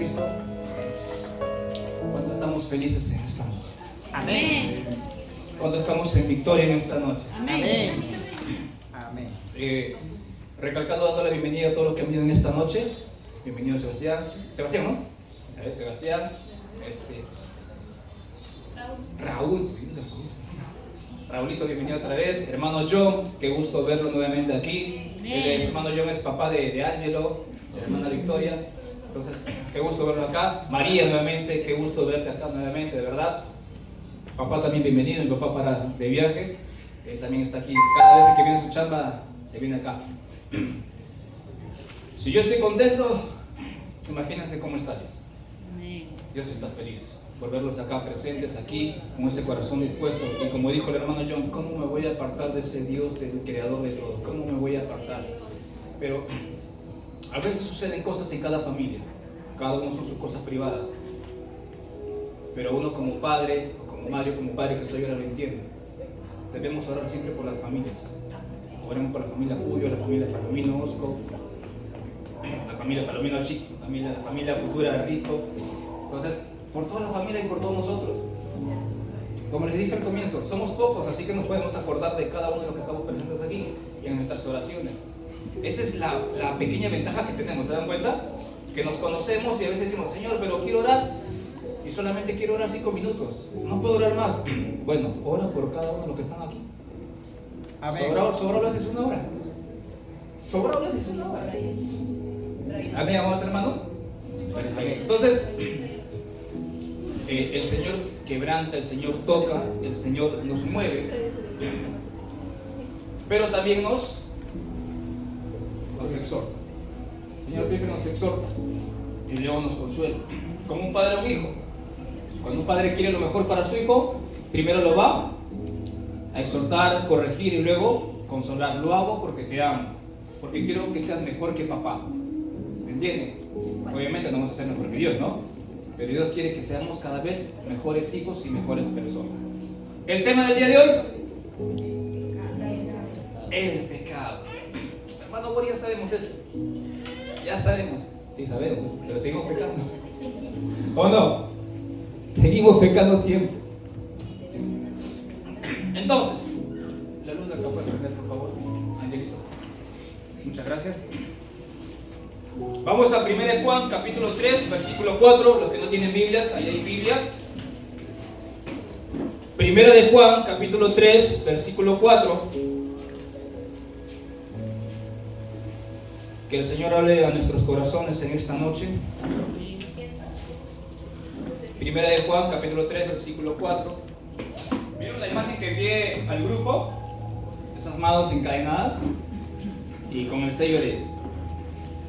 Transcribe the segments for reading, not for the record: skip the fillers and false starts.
Jesucristo? ¿Cuánto estamos felices en esta noche? Amén. ¿Cuánto estamos en victoria en esta noche? Amén. Amén. Recalcando, dando la bienvenida a todos los que han venido en esta noche. Bienvenido Sebastián. Sebastián, ¿no? Sebastián. Raúl. Raúlito, bienvenido otra vez. Hermano John, qué gusto verlo nuevamente aquí. Hermano John es papá de Ángelo, de la hermana Victoria. Entonces, qué gusto verlo acá. María, nuevamente, qué gusto verte acá nuevamente, de verdad. Papá también bienvenido, mi papá de viaje. Él también está aquí. Cada vez que viene su chamba, se viene acá. Si yo estoy contento, imagínense cómo está Dios. Dios está feliz por verlos acá presentes, aquí, con ese corazón dispuesto. Y como dijo el hermano John, ¿cómo me voy a apartar de ese Dios, del creador de todo? ¿Cómo me voy a apartar? Pero a veces suceden cosas en cada familia. Cada uno son sus cosas privadas. Pero uno como padre, o como madre, o como padre que soy ahora lo entiende. Debemos orar siempre por las familias. Oremos por la familia Julio, la familia Palomino Osco, la familia Palomino Chico, la familia futura Rico. Entonces, por toda la familia y por todos nosotros. Como les dije al comienzo, somos pocos, así que nos podemos acordar de cada uno de los que estamos presentes aquí y en nuestras oraciones. Esa es la pequeña ventaja que tenemos, ¿se dan cuenta? Que nos conocemos y a veces decimos, Señor, pero quiero orar y solamente quiero orar 5 minutos, no puedo orar más. Bueno, ora por cada uno de los que están aquí. Sobra es una hora. Sobra es una hora. Amén, amados hermanos. Perfecto. Entonces, el Señor quebranta, el Señor toca, el Señor nos mueve, pero también nos exhorta. El Señor primero nos exhorta y luego nos consuela. Como un padre a un hijo. Cuando un padre quiere lo mejor para su hijo, primero lo va a exhortar, corregir y luego consolar. Lo hago porque te amo, porque quiero que seas mejor que papá. ¿Me entienden? Obviamente no vamos a ser mejor que Dios, ¿no? Pero Dios quiere que seamos cada vez mejores hijos y mejores personas. El tema del día de hoy: el pecado. Hermano, ya sabemos eso. Ya sabemos. Sí, sabemos, pero seguimos pecando. ¿O no? Seguimos pecando siempre. Entonces, la luz de acá puede prender, por favor, Angelito. Muchas gracias. Vamos a 1 Juan, capítulo 3, versículo 4. Los que no tienen Biblias, ahí hay Biblias. 1 Juan, capítulo 3, versículo 4. Que el Señor hable a nuestros corazones en esta noche. 1 Juan, capítulo 3, versículo 4. ¿Vieron la imagen que envié al grupo? Esas manos encadenadas y con el sello de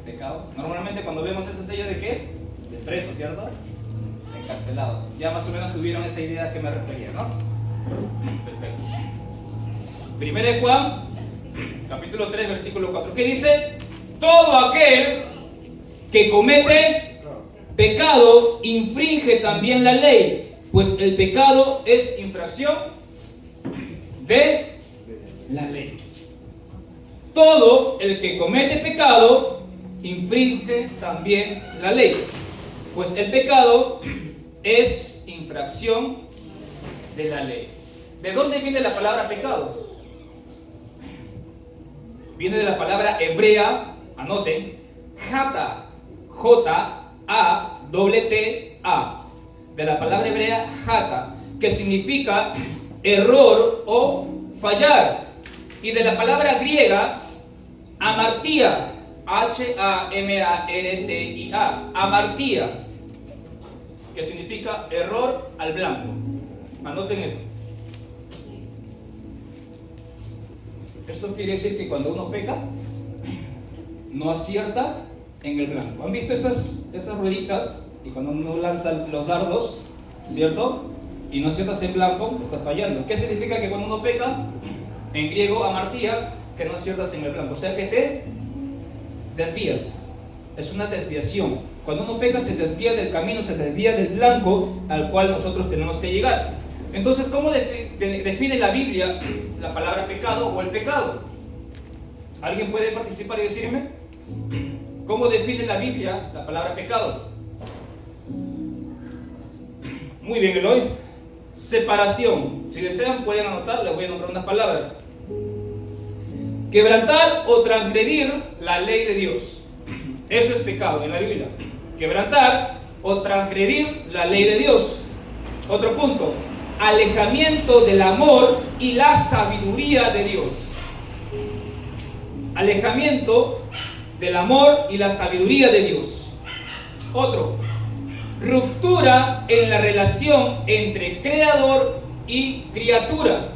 pecado. Normalmente cuando vemos ese sello, ¿de qué es? De preso, ¿cierto? De encarcelado. Ya más o menos tuvieron esa idea a que me refería, ¿no? Perfecto. 1 Juan, capítulo 3, versículo 4. ¿Qué dice? Todo aquel que comete pecado infringe también la ley, pues el pecado es infracción de la ley. Todo el que comete pecado infringe también la ley, pues el pecado es infracción de la ley. ¿De dónde viene la palabra pecado? Viene de la palabra hebrea, anoten, jata, J-A-T-T-A, de la palabra hebrea jata, que significa error o fallar, y de la palabra griega amartía, H-A-M-A-R-T-I-A, amartía, que significa error al blanco. Anoten esto. Esto quiere decir que cuando uno peca, no acierta en el blanco. ¿Han visto esas rueditas? Y cuando uno lanza los dardos, ¿cierto? Y no aciertas en blanco, estás fallando. ¿Qué significa que cuando uno peca? En griego, amartía, que no aciertas en el blanco. O sea que te desvías. Es una desviación. Cuando uno peca, se desvía del camino, se desvía del blanco al cual nosotros tenemos que llegar. Entonces, ¿cómo define la Biblia la palabra pecado o el pecado? ¿Alguien puede participar y decirme? ¿Cómo define la Biblia la palabra pecado? Muy bien, Eloy. Separación. Si desean pueden anotar, les voy a nombrar unas palabras. Quebrantar o transgredir la ley de Dios. Eso es pecado en la Biblia. Quebrantar o transgredir la ley de Dios. Otro punto. Alejamiento del amor y la sabiduría de Dios. Alejamiento del amor y la sabiduría de Dios. Otro. Ruptura en la relación entre creador y criatura.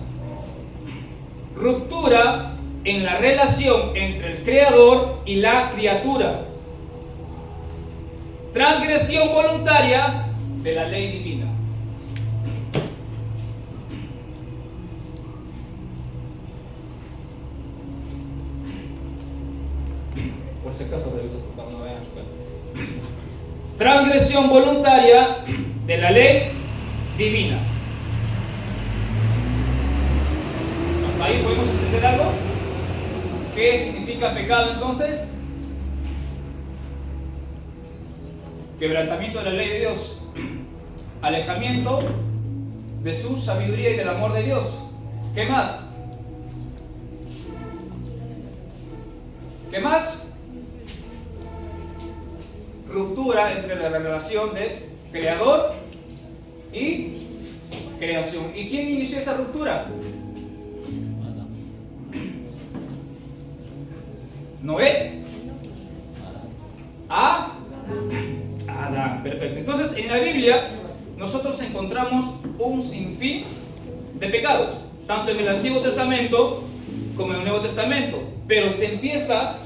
Ruptura en la relación entre el creador y la criatura. Transgresión voluntaria de la ley divina. Por si acaso revisa para no vayan a chocar. Transgresión voluntaria de la ley divina. ¿Hasta ahí podemos entender algo? ¿Qué significa pecado entonces? Quebrantamiento de la ley de Dios. Alejamiento de su sabiduría y del amor de Dios. ¿Qué más? ¿Qué más? Ruptura entre la relación de creador y creación. ¿Y quién inició esa ruptura? Noé. Adán. Perfecto. Entonces, en la Biblia nosotros encontramos un sinfín de pecados, tanto en el Antiguo Testamento como en el Nuevo Testamento, pero se empieza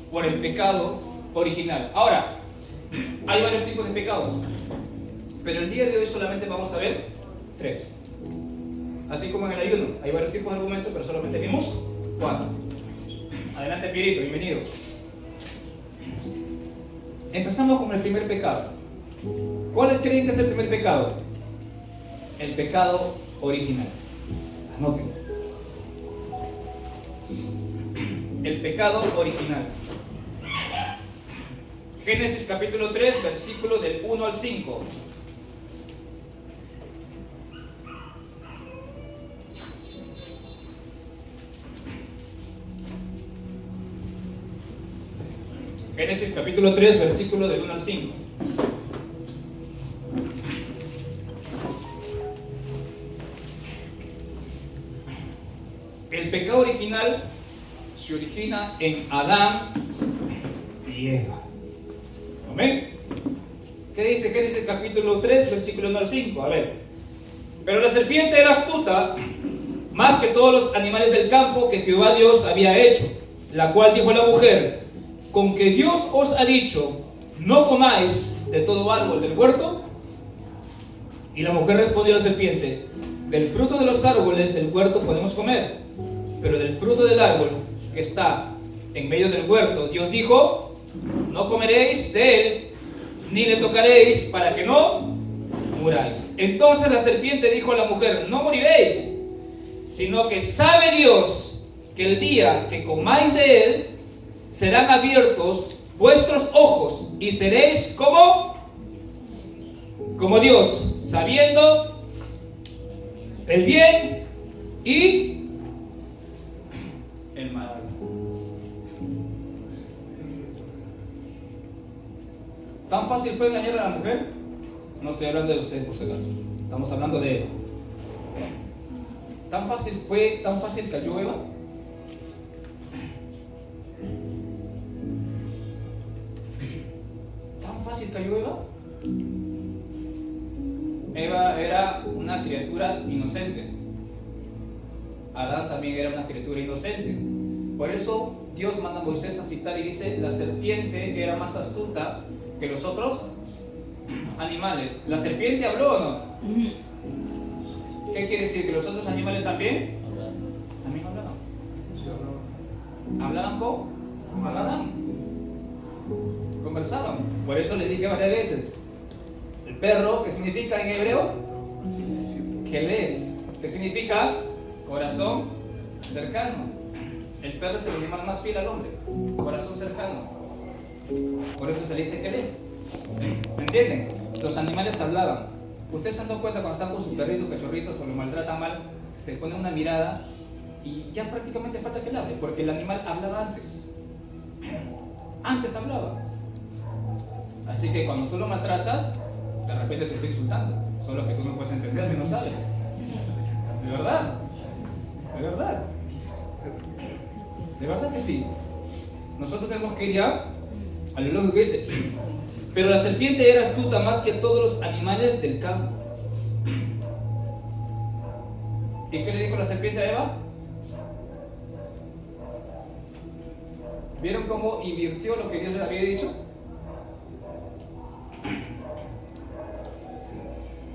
por el pecado original. Ahora, hay varios tipos de pecados, pero el día de hoy solamente vamos a ver 3. Así como en el ayuno, hay varios tipos de argumentos, pero solamente vimos 4. Adelante, Pierito, bienvenido. Empezamos con el primer pecado. ¿Cuál creen que es el primer pecado? El pecado original. Anoten. El pecado original. Génesis capítulo 3, versículo del 1 al 5. Génesis capítulo 3, versículo del 1 al 5. El pecado original se origina en Adán y Eva. ¿Amén? ¿Qué dice Génesis capítulo 3, versículo 1 al 5? A ver. Pero la serpiente era astuta más que todos los animales del campo que Jehová Dios había hecho, la cual dijo a la mujer: ¿con que Dios os ha dicho, no comáis de todo árbol del huerto? Y la mujer respondió a la serpiente: del fruto de los árboles del huerto podemos comer, pero del fruto del árbol que está en medio del huerto, Dios dijo: no comeréis de él, ni le tocaréis, para que no muráis. Entonces la serpiente dijo a la mujer: no moriréis, sino que sabe Dios que el día que comáis de él, serán abiertos vuestros ojos y seréis como Dios, sabiendo el bien y el mal. ¿Tan fácil fue engañar a la mujer? No estoy hablando de ustedes por si acaso, estamos hablando de Eva. ¿Tan fácil fue, tan fácil cayó Eva? ¿Cayó Eva? Eva era una criatura inocente. Adán también era una criatura inocente. Por eso Dios manda a Moisés a citar y dice: la serpiente era más astuta que los otros animales. ¿La serpiente habló o no? ¿Qué quiere decir? ¿Que los otros animales también? También hablaban. ¿Hablaban con Adán? Conversaban. Por eso les dije varias veces: el perro, ¿qué significa en hebreo? Kelev, que significa corazón cercano. El perro es el animal más fiel al hombre, corazón cercano. Por eso se le dice Kelev. ¿Me entienden? Los animales hablaban. Ustedes se han dado cuenta cuando están con sus perritos, cachorritos o los maltratan mal, te ponen una mirada y ya prácticamente falta que le hable, porque el animal hablaba antes. Antes hablaba. Así que cuando tú lo maltratas, de repente te estoy insultando. Solo que tú no puedes entender y no sabes. De verdad. De verdad. De verdad que sí. Nosotros tenemos que ir ya a lo lógico que dice. Pero la serpiente era astuta más que todos los animales del campo. ¿Y qué le dijo la serpiente a Eva? ¿Vieron cómo invirtió lo que Dios le había dicho?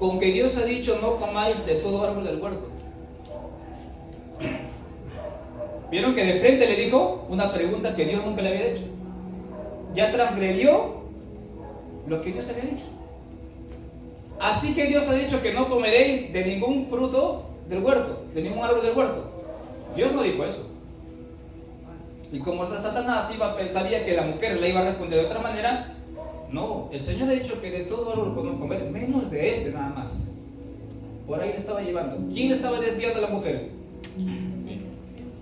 Con que Dios ha dicho no comáis de todo árbol del huerto. ¿Vieron que de frente le dijo una pregunta que Dios nunca le había hecho? Ya transgredió lo que Dios había dicho. Así que Dios ha dicho que no comeréis de ningún fruto del huerto, de ningún árbol del huerto. Dios no dijo eso. Y como Satanás sabía que la mujer le iba a responder de otra manera, no, el Señor ha dicho que de todo árbol podemos comer, menos de este nada más. Por ahí le estaba llevando. ¿Quién le estaba desviando a la mujer?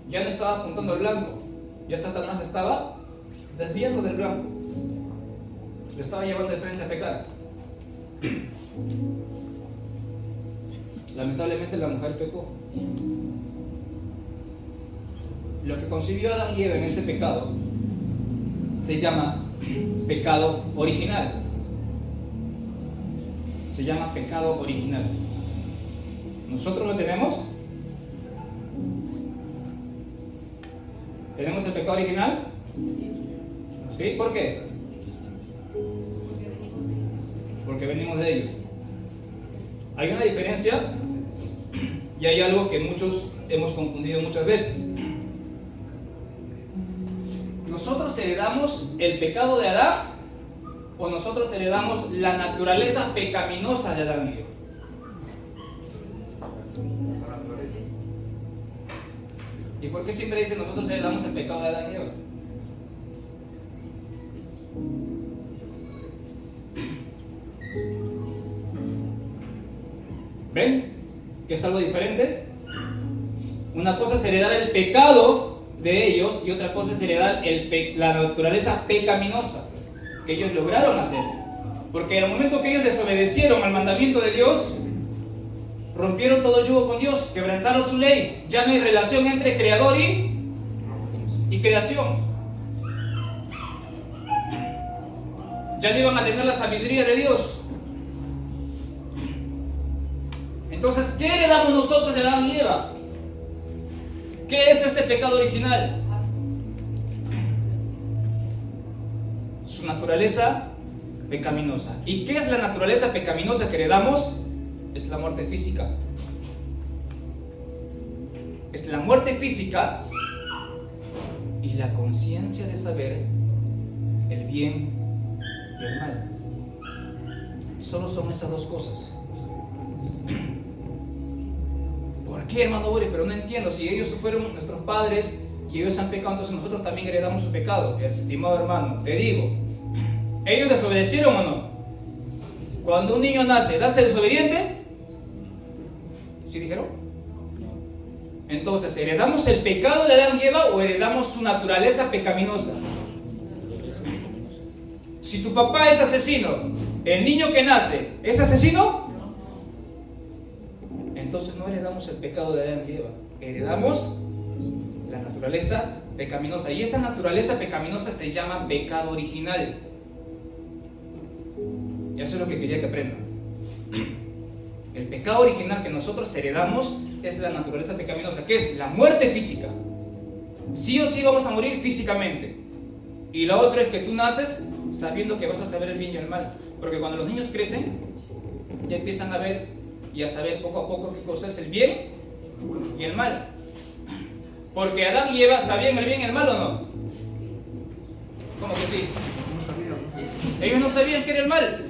Ya no estaba apuntando al blanco, ya Satanás le estaba desviando del blanco, le estaba llevando de frente a pecar. Lamentablemente la mujer pecó. Lo que concibió Adán y Eva en este pecado se llama pecado original. Se llama pecado original. ¿Nosotros lo tenemos? ¿Tenemos el pecado original? ¿Sí? ¿Por qué? Porque venimos de ellos. Hay una diferencia y hay algo que muchos hemos confundido muchas veces. ¿Nosotros heredamos el pecado de Adán o nosotros heredamos la naturaleza pecaminosa de Adán y Eva? ¿Y por qué siempre dicen nosotros heredamos el pecado de Adán y Eva? ¿Ven? Que es algo diferente. Una cosa es heredar el pecado de ellos y otra cosa es heredar la naturaleza pecaminosa que ellos lograron hacer. Porque en el momento que ellos desobedecieron al mandamiento de Dios, rompieron todo yugo con Dios, quebrantaron su ley. Ya no hay relación entre creador y creación. Ya no iban a tener la sabiduría de Dios. Entonces, ¿qué heredamos nosotros de Adán y Eva? ¿Qué es este pecado original? Su naturaleza pecaminosa. ¿Y qué es la naturaleza pecaminosa que heredamos? Es la muerte física. Es la muerte física y la conciencia de saber el bien y el mal. Solo son esas dos cosas. ¿Por qué, hermano Boris? Pero no entiendo. Si ellos fueron nuestros padres y ellos han pecado, entonces nosotros también heredamos su pecado. Estimado hermano, te digo, ¿ellos desobedecieron o no? Cuando un niño nace, ¿nace desobediente? ¿Sí dijeron? Entonces, ¿heredamos el pecado de Adán y Eva o heredamos su naturaleza pecaminosa? Si tu papá es asesino, ¿el niño que nace es asesino? Entonces no heredamos el pecado de Adán y Eva, heredamos la naturaleza pecaminosa. Y esa naturaleza pecaminosa se llama pecado original. Y eso es lo que quería que aprendan. El pecado original que nosotros heredamos es la naturaleza pecaminosa, que es la muerte física. Sí o sí vamos a morir físicamente. Y la otra es que tú naces sabiendo que vas a saber el bien y el mal. Porque cuando los niños crecen, ya empiezan a ver y a saber poco a poco qué cosa es el bien y el mal. Porque Adán y Eva sabían el bien y el mal, ¿o no? ¿Cómo que sí? Ellos no sabían qué era el mal.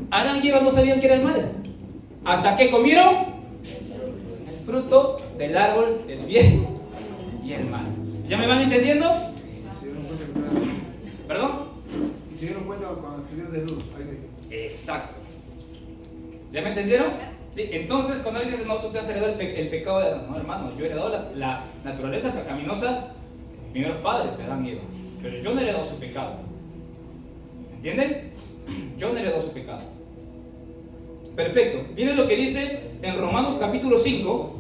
Adán y Eva no sabían qué era el mal. ¿Hasta que comieron? El fruto del árbol del bien y el mal. ¿Ya me van entendiendo? ¿Perdón? Y se dieron cuenta cuando estuvieron desnudos. Exacto. ¿Ya me entendieron? Sí. Entonces, cuando alguien dice, no, tú te has heredado el pecado de Adán. No, hermano, yo he heredado la naturaleza pecaminosa de mis primeros padres, de Adán y Eva. Pero yo no he heredado su pecado. ¿Entienden? Yo no he heredado su pecado. Perfecto. Miren lo que dice en Romanos capítulo 5.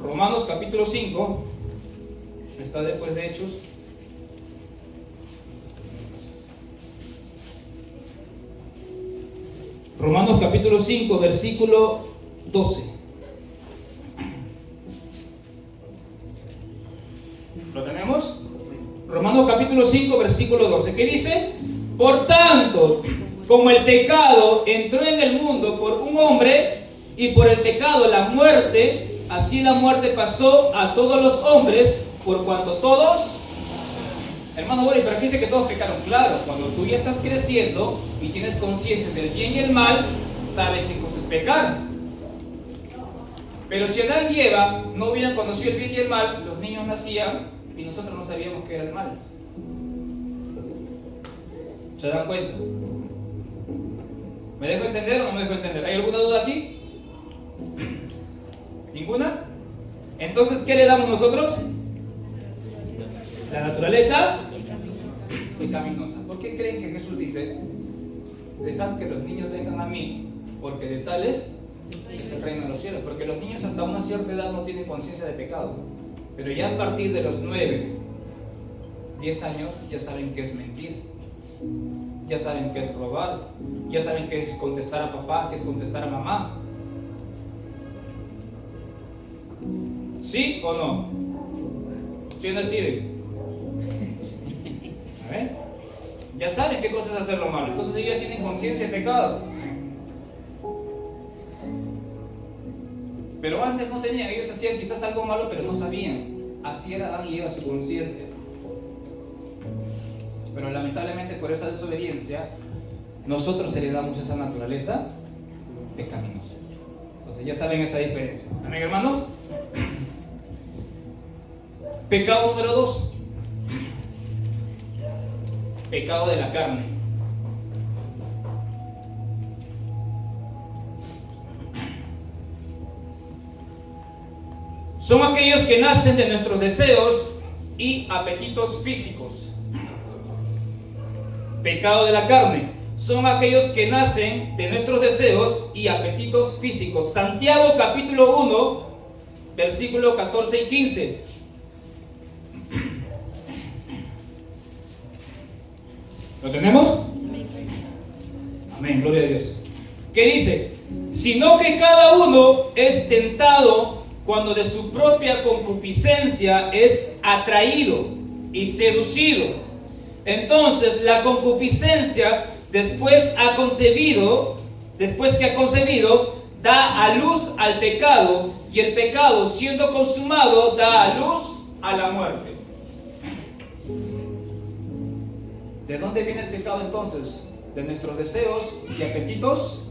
Romanos capítulo 5. Está después de Hechos. Romanos capítulo 5, versículo 12. ¿Lo tenemos? Romanos capítulo 5, versículo 12. ¿Qué dice? Por tanto, como el pecado entró en el mundo por un hombre, y por el pecado la muerte, así la muerte pasó a todos los hombres, por cuanto todos... Hermano Boris, pero aquí dice que todos pecaron. Claro, cuando tú ya estás creciendo y tienes conciencia del bien y el mal, sabes qué cosa es pecar. Pero si Adán y Eva no hubieran conocido el bien y el mal, los niños nacían y nosotros no sabíamos qué era el mal. ¿Se dan cuenta? ¿Me dejo entender o no me dejo entender? ¿Hay alguna duda aquí? ¿Ninguna? Entonces, ¿qué le damos nosotros? La naturaleza pecaminosa. ¿Por qué creen que Jesús dice: dejad que los niños vengan a mí, porque de tales es el reino de los cielos? Porque los niños hasta una cierta edad no tienen conciencia de pecado, pero ya a partir de los 9, 10 años ya saben qué es mentir, ya saben qué es robar, ya saben qué es contestar a papá, qué es contestar a mamá. ¿Sí o no? ¿Sí o no, Steven? A ver. Ya saben qué cosa es hacer lo malo, entonces ellos ya tienen conciencia de pecado. Pero antes no tenían, ellos hacían quizás algo malo, pero no sabían. Así era Adán y Eva, su conciencia. Pero lamentablemente por esa desobediencia, nosotros heredamos esa naturaleza pecaminosa. Entonces ya saben esa diferencia. ¿Amén, hermanos? Pecado número 2. Pecado de la carne. Son aquellos que nacen de nuestros deseos y apetitos físicos. Pecado de la carne. Son aquellos que nacen de nuestros deseos y apetitos físicos. Santiago capítulo 1, versículos 14 y 15. ¿Lo tenemos? Amén, gloria a Dios. ¿Qué dice? Sino que cada uno es tentado cuando de su propia concupiscencia es atraído y seducido. Entonces la concupiscencia, después que ha concebido, da a luz al pecado, y el pecado, siendo consumado, da a luz a la muerte. ¿De dónde viene el pecado entonces? De nuestros deseos y apetitos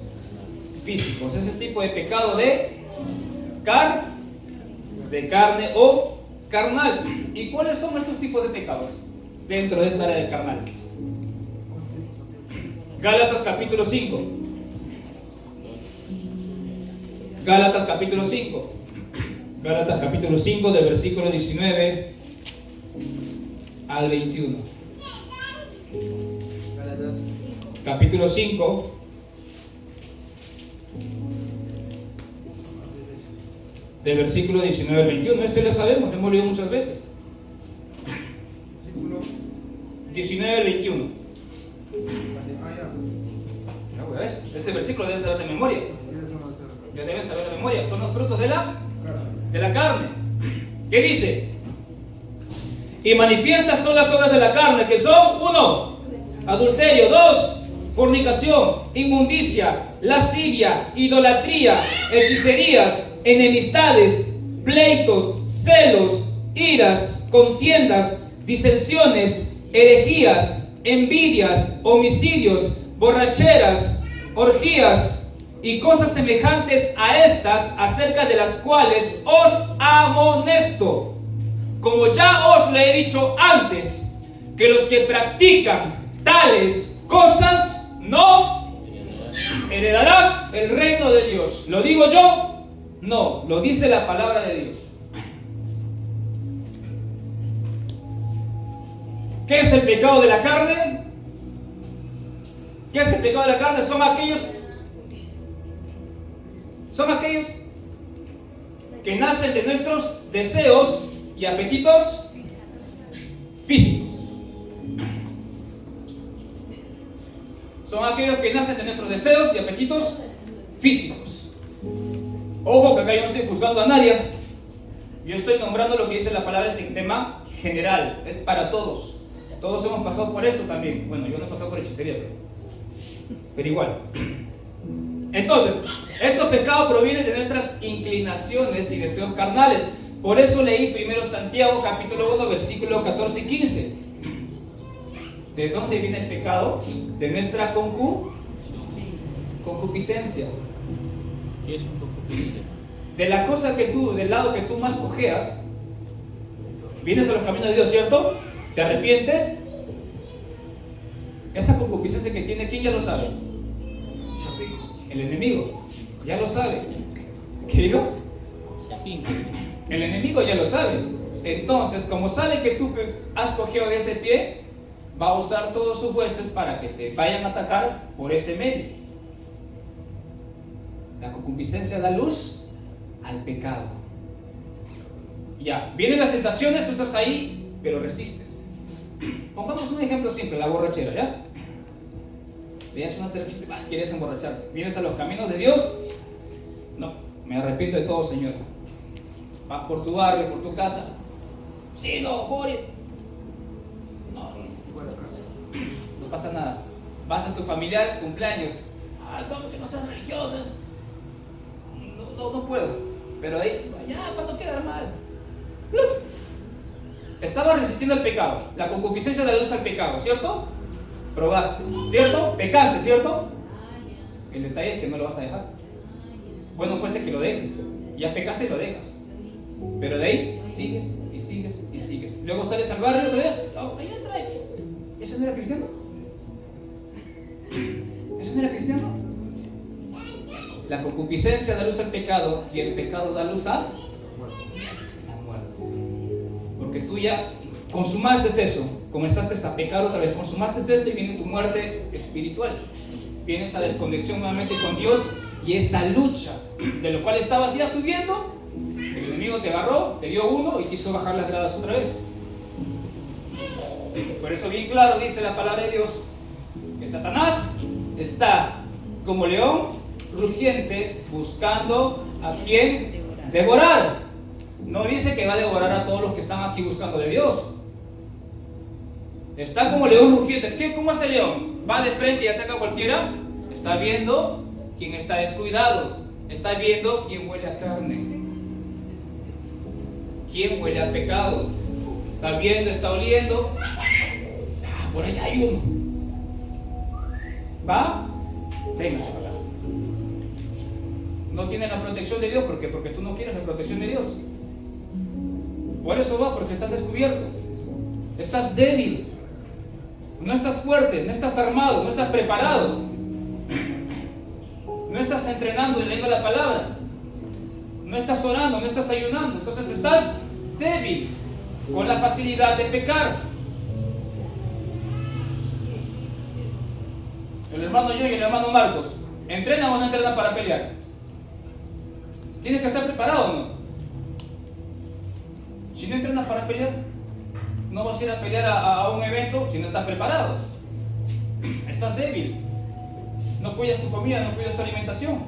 físicos. Es el tipo de pecado de carne o carnal. ¿Y cuáles son estos tipos de pecados dentro de esta área del carnal? Gálatas capítulo 5. Gálatas capítulo 5. Gálatas capítulo 5 del versículo 19 al 21. Gálatas capítulo 5 del versículo 19 al 21. Esto lo sabemos, lo hemos leído muchas veces. 19 al 21. Este versículo deben saber de memoria. Ya deben saber de memoria. Son los frutos de la carne. ¿Qué dice? Y manifiestas son las obras de la carne, que son: 1, adulterio; 2, fornicación, inmundicia, lascivia, idolatría, hechicerías, enemistades, pleitos, celos, iras, contiendas, disensiones, herejías, envidias, homicidios, borracheras, orgías y cosas semejantes a estas, acerca de las cuales os amonesto, como ya os lo he dicho antes, que los que practican tales cosas no heredarán el reino de Dios. ¿Lo digo yo? No, lo dice la palabra de Dios. ¿Qué es el pecado de la carne? ¿Qué es el pecado de la carne? Son aquellos que nacen de nuestros deseos y apetitos físicos. Son aquellos que nacen de nuestros deseos y apetitos físicos. Ojo que acá yo no estoy juzgando a nadie. Yo estoy nombrando lo que dice la palabra, es en tema general, es para todos. Todos hemos pasado por esto también. Bueno, yo no he pasado por hechicería, pero igual. Entonces, estos pecados provienen de nuestras inclinaciones y deseos carnales. Por eso leí primero Santiago capítulo 1 versículos 14 y 15. ¿De dónde viene el pecado? De nuestra concupiscencia. ¿Qué es un concupiscencia? De la cosa que tú, del lado que tú más cojeas, vienes a los caminos de Dios, ¿cierto? ¿Te arrepientes? Esa concupiscencia que tiene, ¿quién ya lo sabe? El enemigo, ya lo sabe. ¿Qué digo? El enemigo ya lo sabe. Entonces, como sabe que tú has cogido de ese pie, va a usar todos sus huestes para que te vayan a atacar por ese medio. La concupiscencia da luz al pecado. Ya, vienen las tentaciones, tú estás ahí, pero resistes. Pongamos un ejemplo simple, la borrachera, ¿ya? Veías una cervecita, quieres emborracharte. Vienes a los caminos de Dios. No, me arrepiento de todo, Señor. Vas por tu barrio, por tu casa. Sí, no, Boris. No pasa nada. Vas a tu familiar, cumpleaños. No, que no seas religiosa. No puedo. Pero ahí, ya, para no quedar mal. Estaba resistiendo al pecado. La concupiscencia da luz al pecado, ¿cierto? Probaste, ¿cierto? Pecaste, ¿cierto? El detalle es que no lo vas a dejar. Bueno fuese que lo dejes. Ya pecaste y lo dejas. Pero de ahí sigues y sigues y sigues. Luego sales al barrio otra vez. Oh, allá trae. ¿Eso no era cristiano? ¿Eso no era cristiano? La concupiscencia da luz al pecado y el pecado da luz a la muerte. Porque tú ya consumaste eso, comenzaste a pecar otra vez, consumaste esto y viene tu muerte espiritual. Vienes a desconexión nuevamente con Dios y esa lucha de lo cual estabas ya subiendo, el enemigo te agarró, te dio uno y quiso bajar las gradas otra vez. Por eso bien claro dice la palabra de Dios que Satanás está como león rugiente buscando a quien devorar. No dice que va a devorar a todos los que están aquí buscando de Dios. Está como león rugiente. ¿Cómo hace el león? ¿Va de frente y ataca a cualquiera? Está viendo quién está descuidado. Está viendo quién huele a carne. Quién huele a pecado. Está viendo, está oliendo. Por allá hay uno. ¿Va? Véngase para acá. No tiene la protección de Dios. ¿Por qué? Porque tú no quieres la protección de Dios. Por eso va, porque estás descubierto. Estás débil. No estás fuerte, no estás armado, no estás preparado. No estás entrenando y leyendo la palabra. No estás orando, no estás ayunando. Entonces estás débil, con la facilidad de pecar. El hermano yo y el hermano Marcos, ¿entrenan o no entrenan para pelear? Tienes que estar preparado o no. Si no entrenas para pelear, no vas a ir a pelear a un evento si no estás preparado. Estás débil. No cuidas tu comida, no cuidas tu alimentación.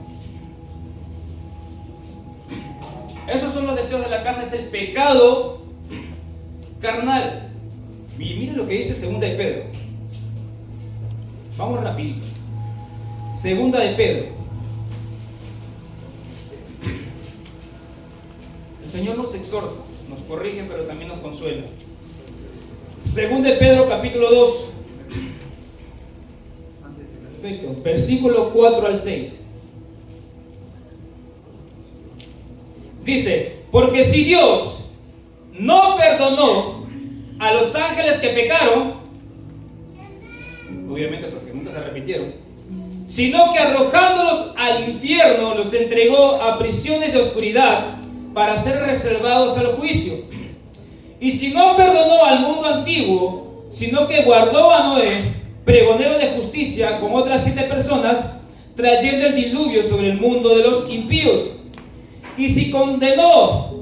Esos son los deseos de la carne, es el pecado carnal. Y miren lo que dice Segunda de Pedro. Vamos rapidito. Segunda de Pedro. El Señor nos exhorta, nos corrige, pero también nos consuela. Segunda de Pedro capítulo 2. Perfecto. Versículo 4 al 6. Dice: porque si Dios no perdonó a los ángeles que pecaron, obviamente porque nunca se repitieron, sino que arrojándolos al infierno los entregó a prisiones de oscuridad para ser reservados al juicio. Y si no perdonó al mundo antiguo, sino que guardó a Noé, pregonero de justicia, con otras 7 personas, trayendo el diluvio sobre el mundo de los impíos. Y si condenó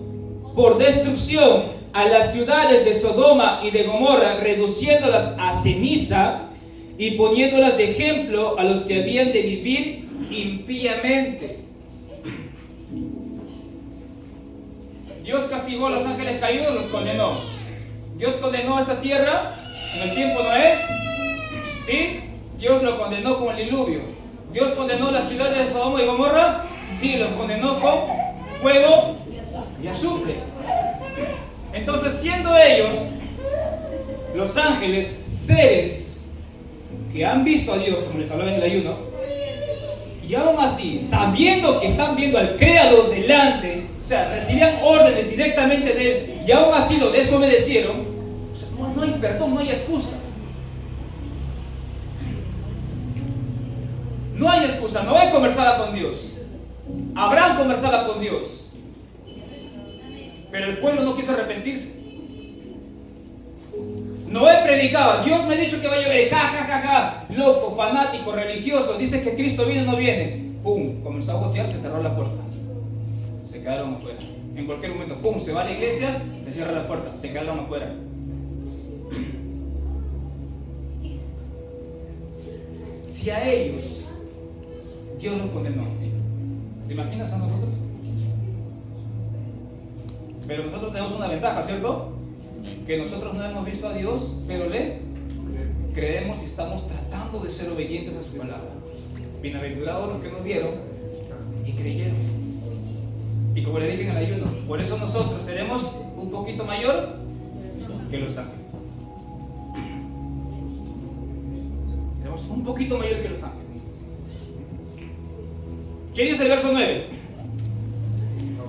por destrucción a las ciudades de Sodoma y de Gomorra, reduciéndolas a ceniza y poniéndolas de ejemplo a los que habían de vivir impíamente. Dios castigó a los ángeles caídos, los condenó. Dios condenó a esta tierra en el tiempo de Noé. ¿Sí? Dios lo condenó con el diluvio. Dios condenó las ciudades de Sodoma y Gomorra. Sí, los condenó con fuego y azufre. Entonces, siendo ellos, los ángeles, seres que han visto a Dios, como les hablaba en el ayuno, y aún así, sabiendo que están viendo al Creador delante, o sea, recibían órdenes directamente de Él, y aún así lo desobedecieron, o sea, no hay perdón, no hay excusa. No hay excusa. Noé conversaba con Dios, Abraham conversaba con Dios, pero el pueblo no quiso arrepentirse. Noé predicaba, Dios me ha dicho que va a llover, loco, fanático, religioso, dice que Cristo viene o no viene. Pum, comenzó a gotear, se cerró la puerta, se quedaron afuera. En cualquier momento, pum, se va a la iglesia, se cierra la puerta, se quedaron afuera. Si a ellos Dios los condenó, ¿te imaginas a nosotros? Pero nosotros tenemos una ventaja, ¿cierto? Que nosotros no hemos visto a Dios, pero le creemos y estamos tratando de ser obedientes a su palabra. Bienaventurados los que nos vieron y creyeron. Y como le dije en el ayuno, por eso nosotros seremos un poquito mayor que los ángeles. Seremos un poquito mayor que los ángeles. ¿Qué dice el verso 9?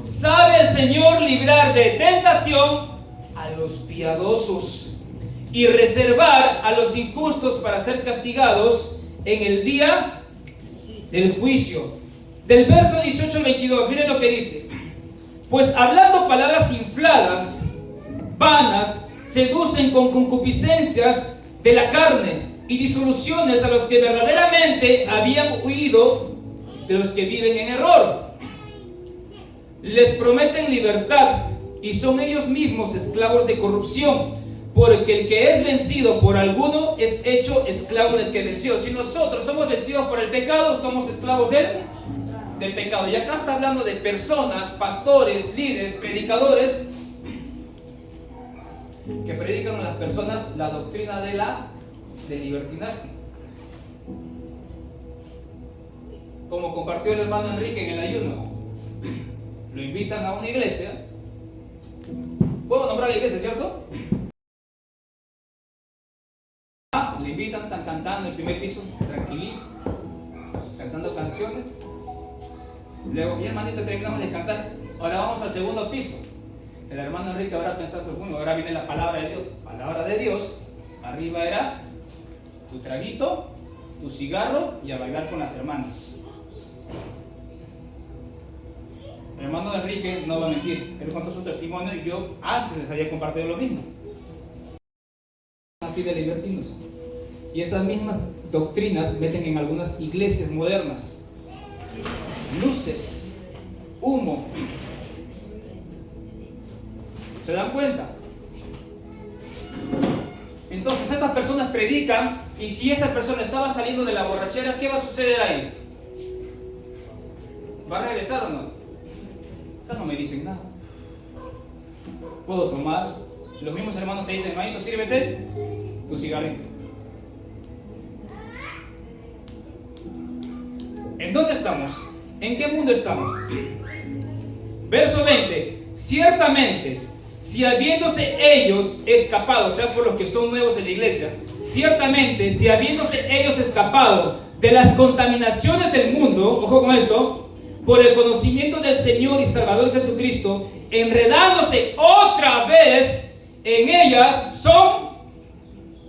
Sabe el Señor librar de tentación a los piadosos y reservar a los injustos para ser castigados en el día del juicio. Del verso 18 al 22, miren lo que dice: pues hablando palabras infladas, vanas, seducen con concupiscencias de la carne y disoluciones a los que verdaderamente habían huido de los que viven en error. Les prometen libertad y son ellos mismos esclavos de corrupción, porque el que es vencido por alguno es hecho esclavo del que venció. Si nosotros somos vencidos por el pecado, somos esclavos del pecado. Y acá está hablando de personas, pastores, líderes, predicadores, que predican a las personas la doctrina del libertinaje. Como compartió el hermano Enrique en el ayuno, lo invitan a una iglesia. ¿Puedo nombrar la iglesia, cierto? Le invitan, están cantando en el primer piso, tranquilito, cantando canciones. Luego, mi hermanito, terminamos de cantar, ahora vamos al segundo piso. El hermano Enrique habrá pensado, pues bueno, ahora viene la palabra de Dios. Palabra de Dios, arriba era tu traguito, tu cigarro y a bailar con las hermanas. El hermano Enrique no va a mentir, él contó su testimonio y yo antes les había compartido lo mismo. Así de libertinos. Y esas mismas doctrinas meten en algunas iglesias modernas. Luces, humo. ¿Se dan cuenta? Entonces estas personas predican, y si esta persona estaba saliendo de la borrachera, ¿qué va a suceder ahí? ¿Va a regresar o no? Acá no me dicen nada. Puedo tomar. Los mismos hermanos te dicen, hermanito, sírvete tu cigarrito. ¿En dónde estamos? ¿En qué mundo estamos? Verso 20. Ciertamente, si habiéndose ellos escapado, o sea, por los que son nuevos en la iglesia, ciertamente, si habiéndose ellos escapado de las contaminaciones del mundo, ojo con esto, por el conocimiento del Señor y Salvador Jesucristo, enredándose otra vez en ellas, son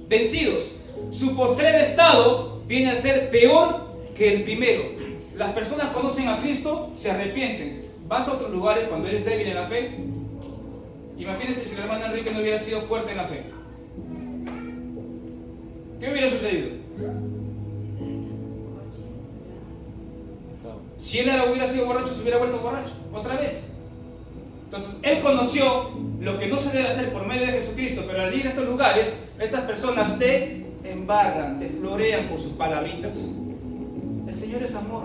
vencidos. su postrer estado viene a ser peor que el primero. Las personas conocen a Cristo, se arrepienten. Vas a otros lugares cuando eres débil en la fe. Imagínense si el hermano Enrique no hubiera sido fuerte en la fe. ¿Qué hubiera sucedido? Si él hubiera sido borracho, se hubiera vuelto borracho otra vez. Entonces, él conoció lo que no se debe hacer por medio de Jesucristo, pero al ir a estos lugares, estas personas te embarran, te florean por sus palabritas. El Señor es amor,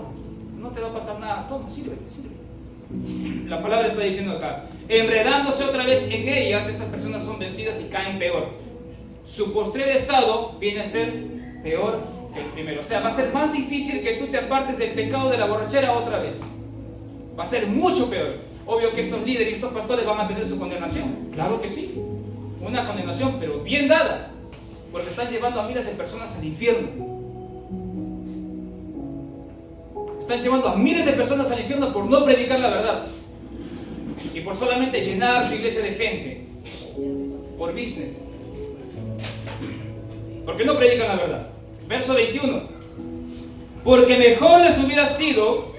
no te va a pasar nada. Toma, sírvete. La palabra está diciendo acá, enredándose otra vez en ellas, estas personas son vencidas y caen peor. Su postrer estado viene a ser peor que el primero. O sea, va a ser más difícil que tú te apartes del pecado de la borrachera otra vez. Va a ser mucho peor. Obvio que estos líderes y estos pastores van a tener su condenación. Claro que sí. Una condenación, pero bien dada. Porque están llevando a miles de personas al infierno. Están llevando a miles de personas al infierno por no predicar la verdad. Y por solamente llenar su iglesia de gente. Por business. Porque no predican la verdad. Verso 21. Porque mejor les hubiera sido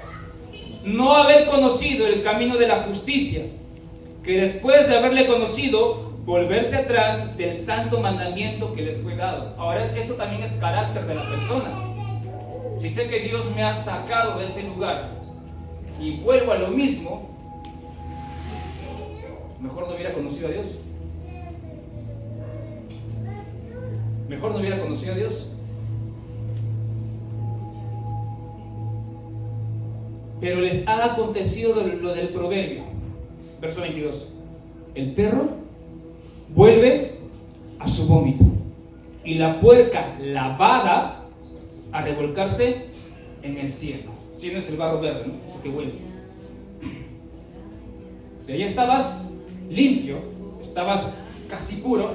no haber conocido el camino de la justicia, que después de haberle conocido, volverse atrás del santo mandamiento que les fue dado. Ahora, esto también es carácter de la persona. Si sé que Dios me ha sacado de ese lugar y vuelvo a lo mismo, mejor no hubiera conocido a Dios. Mejor no hubiera conocido a Dios. Pero les ha acontecido lo del proverbio. Verso 22. El perro vuelve a su vómito y la puerca lavada a revolcarse en el cielo. Cielo es el barro verde, ¿no? Eso que huele. O sea, ya estabas limpio, estabas casi puro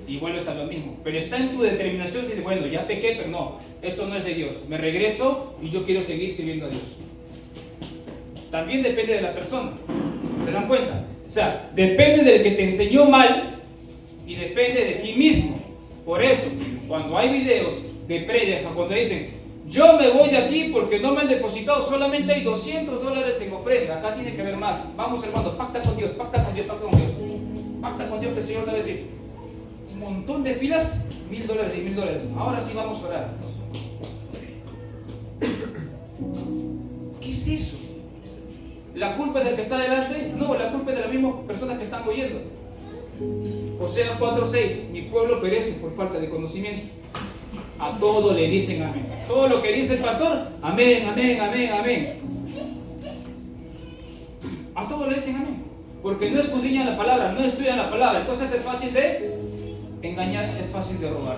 y vuelves a lo mismo. Pero está en tu determinación si bueno, ya pequé, pero no, esto no es de Dios. Me regreso y yo quiero seguir sirviendo a Dios. También depende de la persona. ¿Se dan cuenta? O sea, depende del que te enseñó mal y depende de ti mismo. Por eso, cuando hay videos de prédica, cuando dicen, yo me voy de aquí porque no me han depositado, solamente hay $200 en ofrenda, acá tiene que haber más. Vamos, hermano, pacta con Dios, pacta con Dios, pacta con Dios. Pacta con Dios que el Señor te va a decir, un montón de filas, $1,000 y $1,000. Ahora sí vamos a orar. ¿Qué es eso? ¿La culpa es del que está delante? No, la culpa es de las mismas personas que están oyendo. Oseas 4:6, mi pueblo perece por falta de conocimiento. A todo le dicen amén. Todo lo que dice el pastor, amén, amén, amén, amén. A todo le dicen amén. Porque no escudriñan la palabra, no estudian la palabra. Entonces es fácil de engañar, es fácil de robar.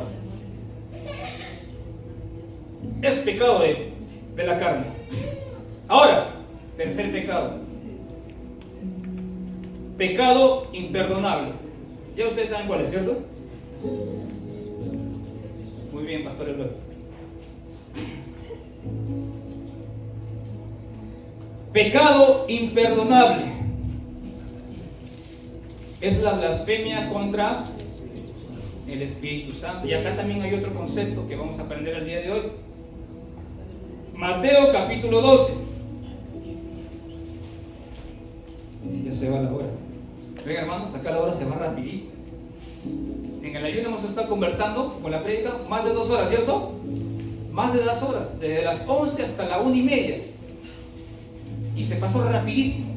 Es pecado de la carne. Ahora, tercer pecado. Pecado imperdonable. Ya ustedes saben cuál es, ¿cierto? Muy bien, Pastor Eduardo. Pecado imperdonable es la blasfemia contra el Espíritu Santo. Y acá también hay otro concepto que vamos a aprender el día de hoy. Mateo capítulo 12. Ya se va la hora. Venga, hermanos, acá la hora se va rapidito. En el ayuno hemos estado conversando con la prédica más de 2 horas, ¿cierto? Más de 2 horas, desde las 11 hasta la 1:30. Y se pasó rapidísimo.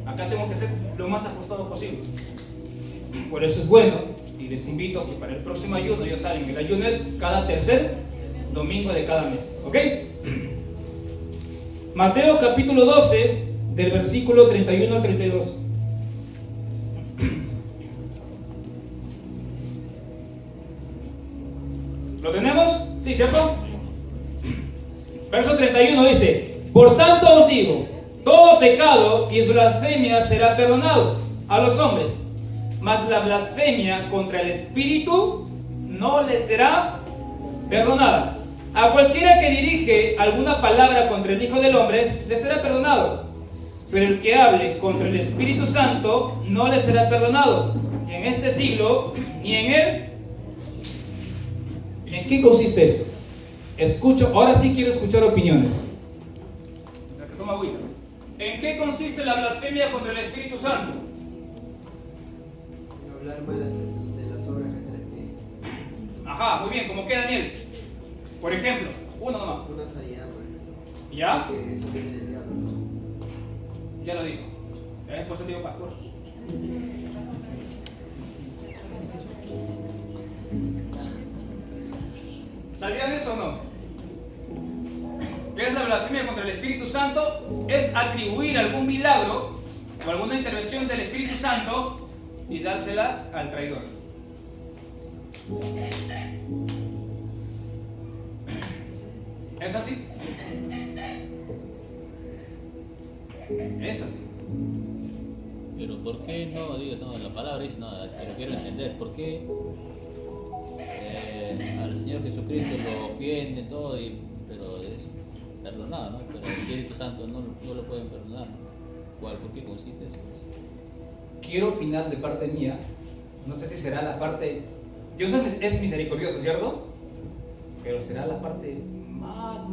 Acá tengo que ser lo más ajustado posible. Por eso es bueno, y les invito a que para el próximo ayuno, ya saben, el ayuno es cada tercer domingo de cada mes. ¿Ok? Mateo capítulo 12, del versículo 31 al 32. ¿Lo tenemos? ¿Sí, cierto? Verso 31 dice, por tanto os digo, todo pecado y blasfemia será perdonado a los hombres, mas la blasfemia contra el Espíritu no les será perdonada. A cualquiera que dirige alguna palabra contra el Hijo del Hombre, le será perdonado, pero el que hable contra el Espíritu Santo no le será perdonado, ni en este siglo, ni en el ¿En qué consiste esto? Escucho, ahora sí quiero escuchar opiniones. La que toma agüita. ¿En qué consiste la blasfemia contra el Espíritu Santo? Hablar mal de las obras que hace el Espíritu. Ajá, muy bien, ¿cómo qué, Daniel? Por ejemplo, uno nomás. Una sanidad, por ejemplo. ¿Ya? Que eso viene del diablo, ¿no? Ya lo dijo. Ya después te digo pastor. ¿Sabían eso o no? ¿Qué es la blasfemia contra el Espíritu Santo? Es atribuir algún milagro o alguna intervención del Espíritu Santo y dárselas al traidor. ¿Es así? Es así. Pero ¿por qué no? Digo, no, la palabra dice, no, pero quiero entender, ¿por qué al Señor Jesucristo lo ofienden todo, pero es perdonado, ¿no? Pero el Espíritu Santo no lo pueden perdonar, ¿no? ¿Por qué consiste eso? Quiero opinar de parte mía, no sé si será la parte, Dios es misericordioso, ¿cierto? Pero será la parte más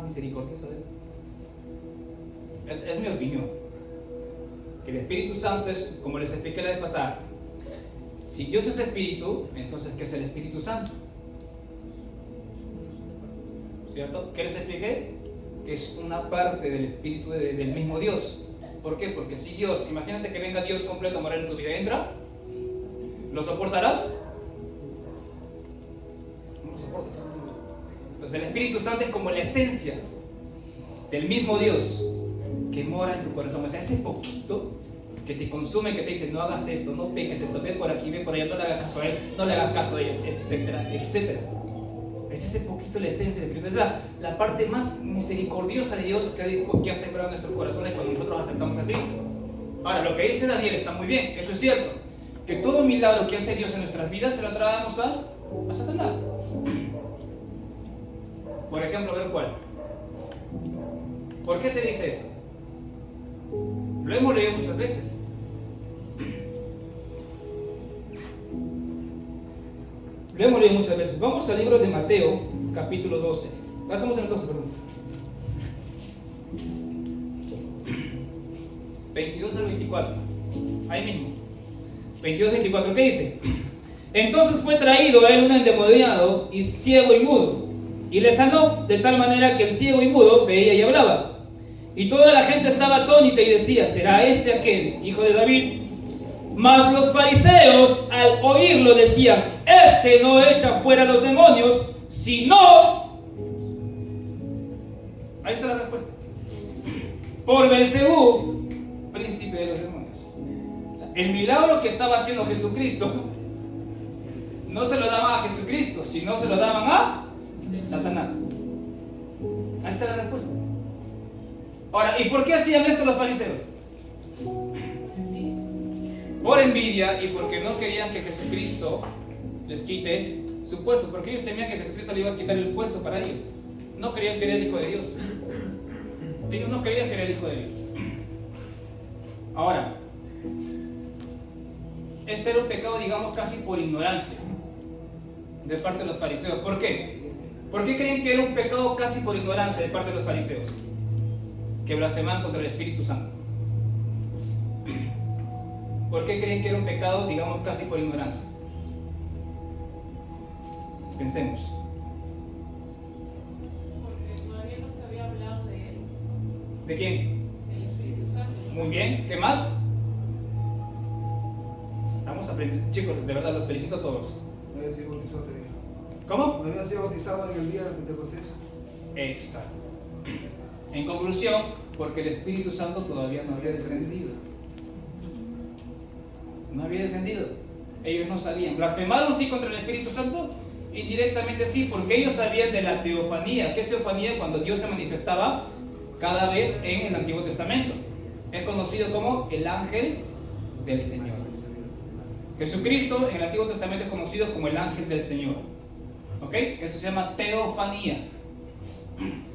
misericordiosa de Él. Es mi opinión. Que el Espíritu Santo es, como les expliqué la vez pasada, si Dios es Espíritu, entonces ¿qué es el Espíritu Santo? ¿Cierto? ¿Qué les expliqué? Que es una parte del Espíritu del mismo Dios. ¿Por qué? Porque si Dios, imagínate que venga Dios completo a morar en tu vida, ¿entra? ¿Lo soportarás? No lo soportas. Entonces el Espíritu Santo es como la esencia del mismo Dios que mora en tu corazón. O sea, ese poquito que te consume, que te dice no hagas esto, no peques esto, ve por aquí, ve por allá, no le hagas caso a él, no le hagas caso a ella, etcétera, etcétera. Es ese poquito la esencia del Espíritu. Es la parte más misericordiosa de Dios que ha sembrado en nuestros corazones cuando nosotros nos acercamos a Cristo. Ahora, lo que dice Daniel está muy bien, eso es cierto. Que todo milagro que hace Dios en nuestras vidas se lo trasladamos a Satanás. Por ejemplo, a ver cuál. ¿Por qué se dice eso? Lo hemos leído muchas veces. Lo hemos leído muchas veces. Vamos al libro de Mateo, capítulo 12. Estamos en el 12, perdón. 22 al 24. Ahí mismo. 22 al 24. ¿Qué dice? Entonces fue traído a él un endemoniado y ciego y mudo, y le sanó de tal manera que el ciego y mudo veía y hablaba. Y toda la gente estaba atónita y decía, ¿será este aquel hijo de David? Mas los fariseos al oírlo decían, este no echa fuera los demonios, sino... Ahí está la respuesta. Por Belcebú, príncipe de los demonios. O sea, el milagro que estaba haciendo Jesucristo no se lo daban a Jesucristo, sino se lo daban a Satanás. Ahí está la respuesta. Ahora, ¿y por qué hacían esto los fariseos? Por envidia y porque no querían que Jesucristo les quite su puesto, porque ellos temían que Jesucristo le iba a quitar el puesto para ellos. No querían que era el Hijo de Dios. Ellos no querían que era el Hijo de Dios. Ahora, este era un pecado, digamos, casi por ignorancia de parte de los fariseos. ¿Por qué? ¿Por qué creen que era un pecado casi por ignorancia de parte de los fariseos? Que blasfemaban contra el Espíritu Santo. ¿Por qué creen que era un pecado, digamos, casi por ignorancia? Pensemos. Porque todavía no se había hablado de él. ¿De quién? Del Espíritu Santo. Muy bien. ¿Qué más? Estamos aprendiendo. Chicos, de verdad los felicito a todos. No había sido bautizado todavía. ¿Cómo? No había sido bautizado en el día de Pentecostés. Exacto. En conclusión, porque el Espíritu Santo todavía no había descendido. No había descendido. Ellos no sabían. ¿Blasfemaron sí contra el Espíritu Santo? Indirectamente sí, porque ellos sabían de la teofanía. ¿Qué es teofanía? Cuando Dios se manifestaba cada vez en el Antiguo Testamento. Es conocido como el ángel del Señor. Jesucristo en el Antiguo Testamento es conocido como el ángel del Señor. ¿Ok? Eso se llama teofanía.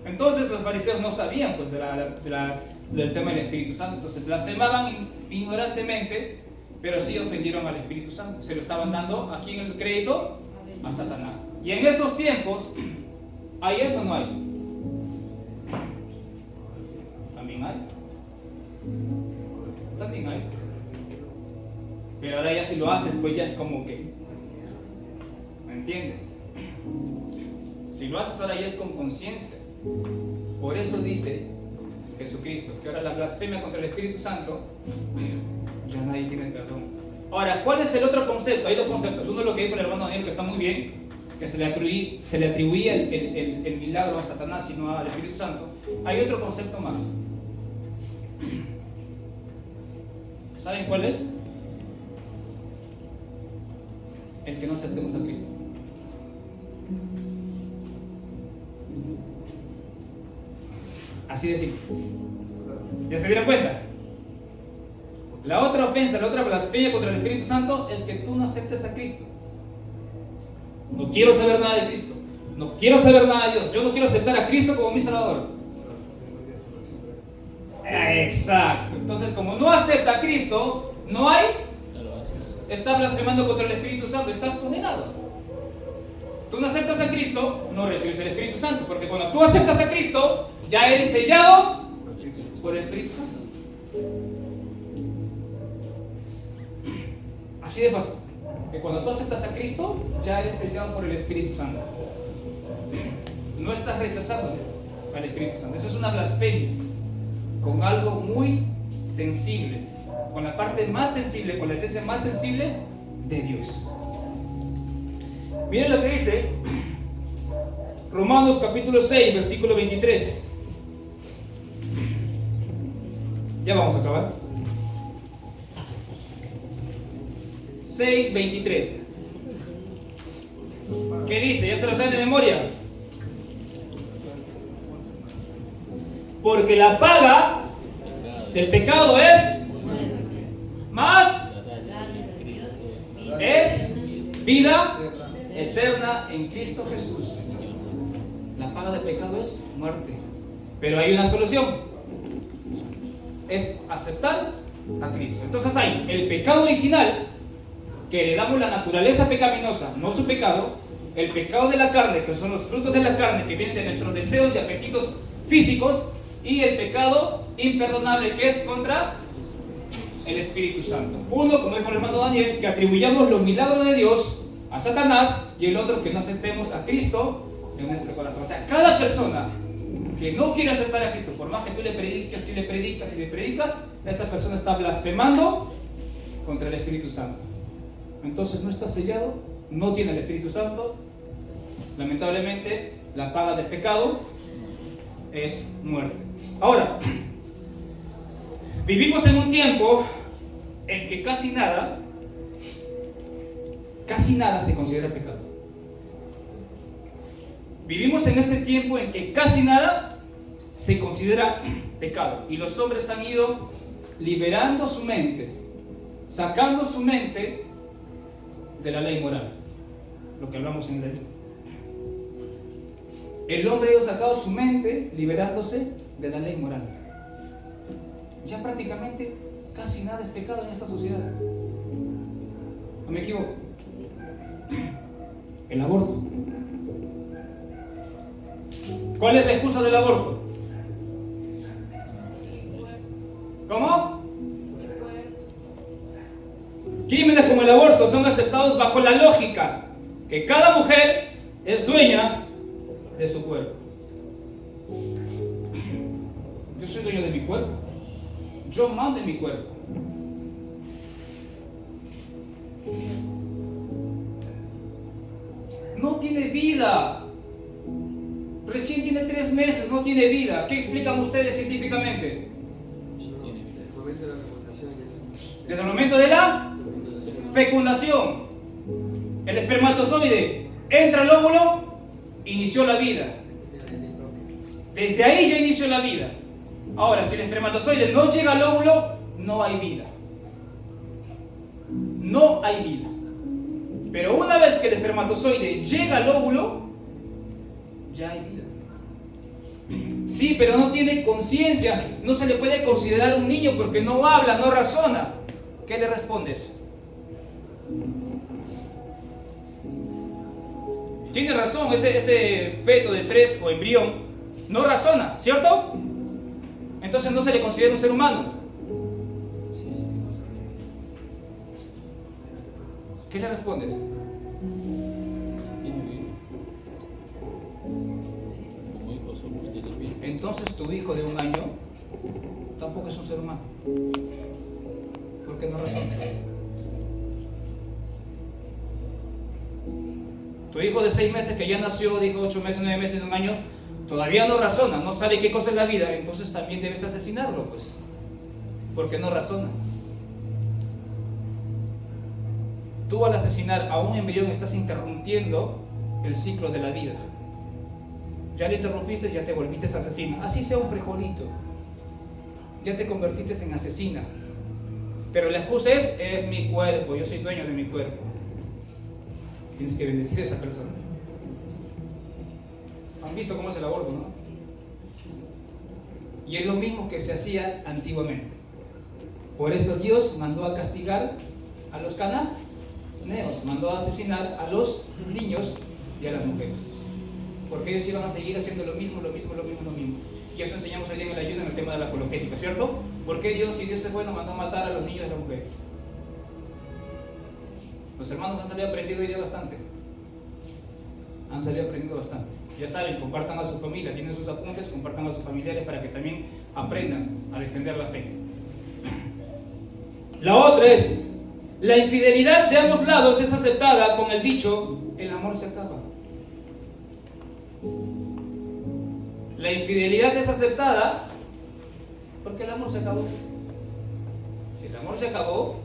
Entonces los fariseos no sabían pues, del tema del Espíritu Santo. Entonces blasfemaban ignorantemente pero sí ofendieron al Espíritu Santo. Se lo estaban dando, ¿a quién el crédito? A Satanás. Y en estos tiempos, ¿hay eso o no hay? También hay. También hay. Pero ahora ya si lo haces, pues ya es como que, ¿me entiendes? Si lo haces ahora ya es con conciencia. Por eso dice Jesucristo que ahora la blasfemia contra el Espíritu Santo ya nadie tiene perdón. Ahora, ¿cuál es el otro concepto? Hay dos conceptos. Uno es lo que dijo el hermano Daniel, que está muy bien, que se le atribuía el milagro a Satanás y no al Espíritu Santo. Hay otro concepto más. ¿Saben cuál es? El que no aceptemos a Cristo. Así de simple. ¿Ya se dieron cuenta? La otra ofensa, la otra blasfemia contra el Espíritu Santo es que tú no aceptes a Cristo. No quiero saber nada de Cristo. No quiero saber nada de Dios. Yo no quiero aceptar a Cristo como mi Salvador. Exacto. Entonces, como no acepta a Cristo, no hay. Está blasfemando contra el Espíritu Santo. Estás condenado. Tú no aceptas a Cristo, no recibes el Espíritu Santo. Porque cuando tú aceptas a Cristo, ya eres sellado por el Espíritu Santo. Así de fácil. Que cuando tú aceptas a Cristo, ya eres sellado por el Espíritu Santo. No estás rechazando al Espíritu Santo. Eso es una blasfemia con algo muy sensible, con la parte más sensible, con la esencia más sensible de Dios. Miren lo que dice Romanos capítulo 6, versículo 23. Ya vamos a acabar. 6:23. ¿Qué dice? ¿Ya se lo saben de memoria? Porque la paga del pecado es más, es vida eterna en Cristo Jesús. La paga del pecado es muerte. Pero hay una solución. Es aceptar a Cristo. Entonces hay el pecado original, que heredamos la naturaleza pecaminosa, no su pecado. El pecado de la carne, que son los frutos de la carne, que vienen de nuestros deseos y apetitos físicos. Y el pecado imperdonable, que es contra el Espíritu Santo. Uno, como dijo el hermano Daniel, que atribuyamos los milagros de Dios a Satanás, y el otro, que no aceptemos a Cristo en nuestro corazón. O sea, cada persona que no quiere aceptar a Cristo, por más que tú le prediques, si le predicas, esa persona está blasfemando contra el Espíritu Santo. Entonces no está sellado, no tiene el Espíritu Santo. Lamentablemente, la paga del pecado es muerte. Ahora, vivimos en un tiempo en que casi nada se considera pecado. Vivimos en este tiempo en que casi nada se considera pecado. Y los hombres han ido liberando su mente, sacando su mente de la ley moral. Lo que hablamos en la ley. El hombre ha ido sacando su mente, liberándose de la ley moral. Ya prácticamente casi nada es pecado en esta sociedad. ¿No me equivoco? El aborto. ¿Cuál es la excusa del aborto? ¿Cómo? Crímenes como el aborto son aceptados bajo la lógica que cada mujer es dueña de su cuerpo. Yo soy dueño de mi cuerpo. Yo mando en mi cuerpo. No tiene vida. Recién tiene 3 meses, no tiene vida. ¿Qué explican ustedes científicamente? Desde el momento de la fecundación, el espermatozoide entra al óvulo, inició la vida. Desde ahí ya inició la vida. Ahora, si el espermatozoide no llega al óvulo, no hay vida. No hay vida. Pero una vez que el espermatozoide llega al óvulo, ya hay vida. Sí, pero no tiene conciencia. No se le puede considerar un niño porque no habla, no razona. ¿Ok? ¿qué le respondes? Tiene razón, ese feto de 3 o embrión no razona, ¿cierto? Entonces no se le considera un ser humano. ¿Qué le respondes? Entonces tu hijo de 1 año tampoco es un ser humano. ¿Por qué no razona? Tu hijo de 6 meses que ya nació, dijo 8 meses, 9 meses, 1 año, todavía no razona, no sabe qué cosa es la vida, entonces también debes asesinarlo, pues, porque no razona. Tú al asesinar a un embrión estás interrumpiendo el ciclo de la vida. Ya lo interrumpiste, ya te volviste asesino. Así sea un frijolito, ya te convertiste en asesina. Pero la excusa es mi cuerpo, yo soy dueño de mi cuerpo. Tienes que bendecir a esa persona. ¿Han visto cómo es el aborto, no? Y es lo mismo que se hacía antiguamente. Por eso Dios mandó a castigar a los cananeos, mandó a asesinar a los niños y a las mujeres. Porque ellos iban a seguir haciendo lo mismo. Y eso enseñamos hoy día en el ayuno en el tema de la apologética, ¿cierto? Porque Dios, si Dios es bueno, mandó a matar a los niños y a las mujeres. Los hermanos han salido aprendiendo hoy día bastante. Ya saben, compartan a su familia, tienen sus apuntes, compartan a sus familiares para que también aprendan a defender la fe. La otra es, la infidelidad de ambos lados es aceptada con el dicho, el amor se acaba. La infidelidad es aceptada porque el amor se acabó. Si el amor se acabó,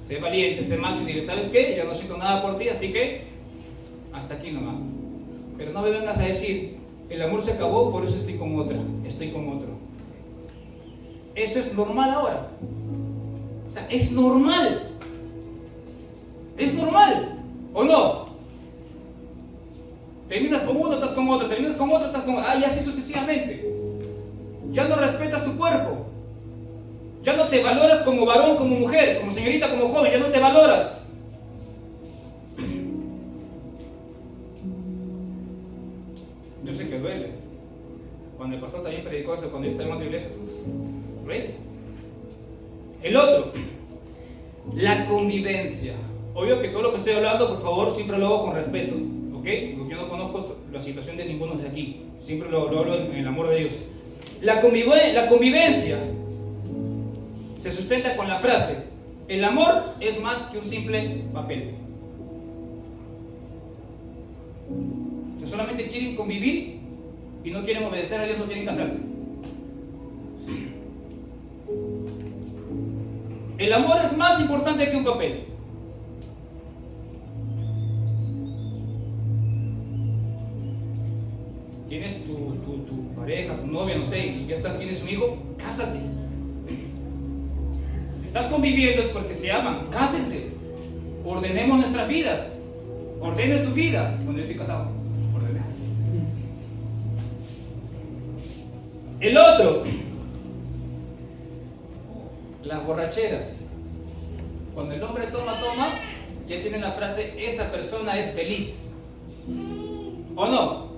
sé valiente, sé macho y dile, ¿sabes qué? Ya no siento nada por ti, así que hasta aquí nomás. Pero no me vengas a decir, el amor se acabó, por eso estoy con otra, estoy con otro. Eso es normal ahora. O sea, es normal. Es normal, ¿o no? Terminas con uno, estás con otro, terminas con otro, estás con otro. Y así sucesivamente. Ya no respetas tu cuerpo. Ya no te valoras como varón, como mujer, como señorita, como joven, ya no te valoras. Yo sé que duele. Cuando el pastor también predicó eso, cuando yo estaba en otra iglesia, duele. El otro, la convivencia. Obvio que todo lo que estoy hablando, por favor, siempre lo hago con respeto, ¿ok? Yo no conozco la situación de ninguno de aquí. Siempre lo hablo en el amor de Dios. La convivencia se sustenta con la frase: el amor es más que un simple papel. Que solamente quieren convivir y no quieren obedecer a Dios, no quieren casarse. El amor es más importante que un papel. Tienes tu pareja, tu novia, no sé, y ya tienes un hijo, cásate. Estás conviviendo es porque se aman, cásense. Ordenemos nuestras vidas. Ordene su vida. Cuando yo estoy casado, ordene. El otro, las borracheras. Cuando el hombre toma, ya tienen la frase, esa persona es feliz. ¿O no?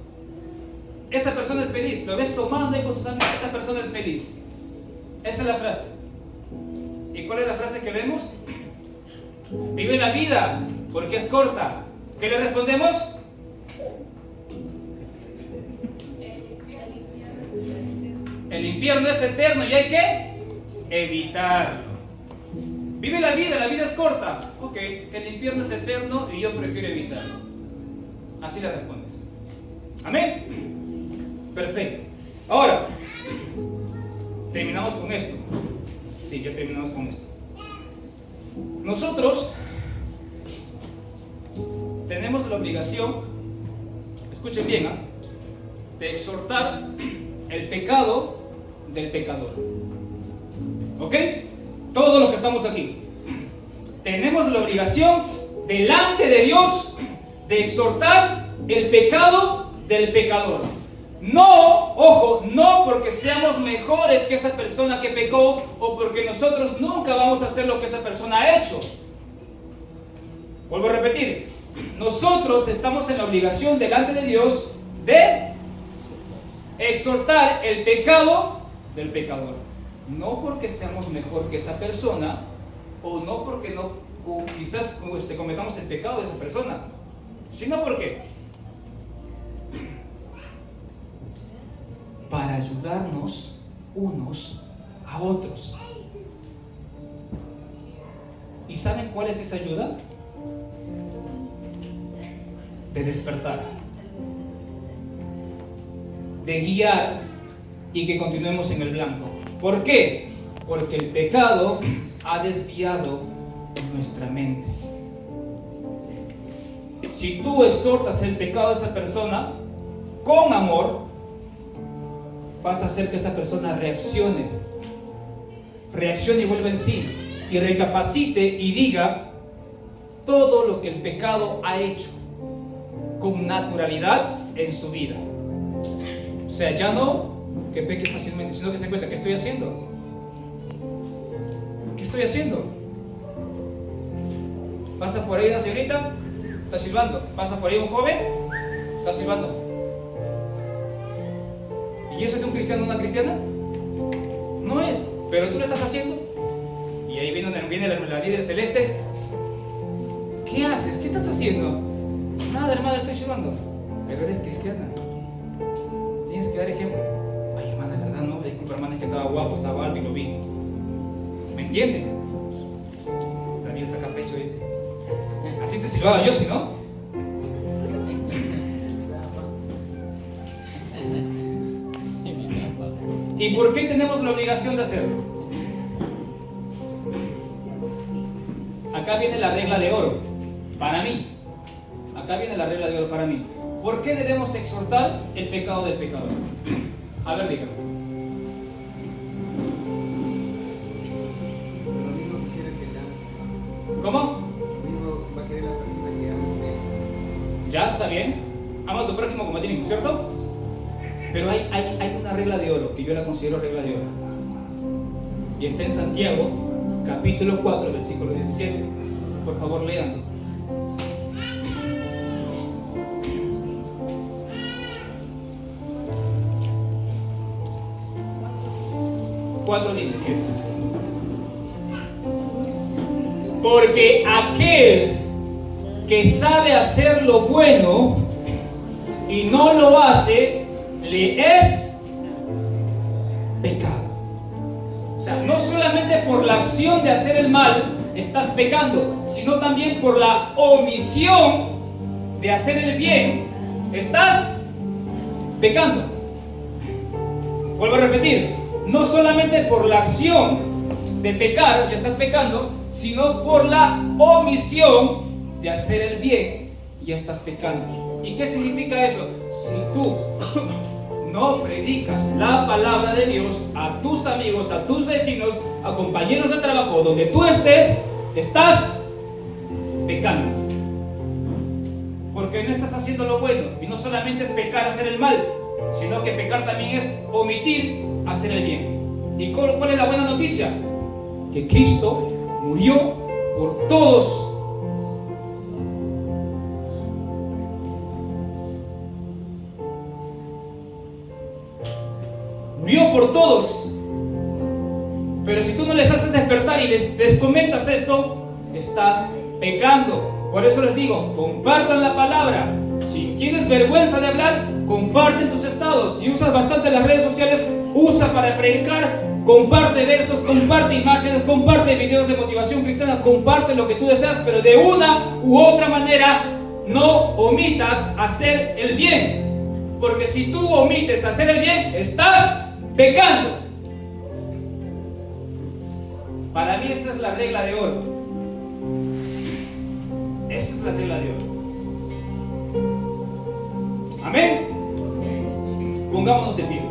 Esa persona es feliz. Lo ves tomando y con sus amigos, esa persona es feliz. Esa es la frase. ¿Y cuál es la frase que vemos? Vive la vida porque es corta. ¿Qué le respondemos? El infierno es eterno y hay que evitarlo. Vive la vida es corta. Ok, el infierno es eterno y yo prefiero evitarlo. Así le respondes. ¿Amén? Perfecto. Ahora, terminamos con esto. Sí, ya terminamos con esto. Nosotros tenemos la obligación, escuchen bien, de exhortar el pecado del pecador. ¿Ok? Todos los que estamos aquí tenemos la obligación delante de Dios de exhortar el pecado del pecador. No, ojo, no porque seamos mejores que esa persona que pecó o porque nosotros nunca vamos a hacer lo que esa persona ha hecho. Vuelvo a repetir, nosotros estamos en la obligación delante de Dios de exhortar el pecado del pecador. No porque seamos mejor que esa persona o no porque quizás cometamos el pecado de esa persona, sino porque para ayudarnos unos a otros. ¿Y saben cuál es esa ayuda? De despertar, de guiar y que continuemos en el blanco. ¿Por qué? Porque el pecado ha desviado nuestra mente. Si tú exhortas el pecado de esa persona con amor, vas a hacer que esa persona reaccione y vuelva en sí y recapacite y diga todo lo que el pecado ha hecho con naturalidad en su vida. O sea, ya no que peque fácilmente, sino que se cuenta, ¿qué estoy haciendo? ¿Qué estoy haciendo? Pasa por ahí una señorita, está silbando. Pasa por ahí un joven, está silbando. ¿Y eso es de un cristiano o una cristiana? No es, pero tú lo estás haciendo. Y ahí viene la líder celeste. ¿Qué haces? ¿Qué estás haciendo? Nada, hermana, estoy silbando. Pero eres cristiana. Tienes que dar ejemplo. Ay, hermana, la verdad no. Disculpa, hermana, es que estaba guapo, estaba alto y lo vi. ¿Me entienden? Daniel saca pecho y dice: así te silbaba yo, si no. ¿Y por qué tenemos la obligación de hacerlo? Acá viene la regla de oro para mí. Acá viene la regla de oro para mí. ¿Por qué debemos exhortar el pecado del pecador? A ver, dígame. Lo mismo quisiera que le ame. ¿Cómo? Lo mismo va a querer la persona que ame. Ya, está bien. Ama a tu prójimo como a ti mismo, ¿cierto? Pero hay una regla de oro que yo la considero regla de oro. Y está en Santiago, capítulo 4, versículo 17. Por favor, lean. Porque aquel que sabe hacer lo bueno y no lo hace, le es pecado. O sea, no solamente por la acción de hacer el mal estás pecando, sino también por la omisión de hacer el bien estás pecando. Vuelvo a repetir, no solamente por la acción de pecar ya estás pecando, sino por la omisión de hacer el bien ya estás pecando. ¿Y qué significa eso? Si tú no predicas la palabra de Dios a tus amigos, a tus vecinos, a compañeros de trabajo, donde tú estés, estás pecando. Porque no estás haciendo lo bueno. Y no solamente es pecar, hacer el mal, sino que pecar también es omitir hacer el bien. ¿Y cuál es la buena noticia? Que Cristo murió por todos. Murió por todos. Pero si tú no les haces despertar y les comentas esto, estás pecando. Por eso les digo, compartan la palabra. Si tienes vergüenza de hablar, comparte en tus estados. Si usas bastante las redes sociales, usa para predicar. Comparte versos, comparte imágenes, comparte videos de motivación cristiana, comparte lo que tú deseas, pero de una u otra manera no omitas hacer el bien. Porque si tú omites hacer el bien, estás pecando. Para mí esa es la regla de oro. Esa es la regla de oro. Amén. Pongámonos de pie.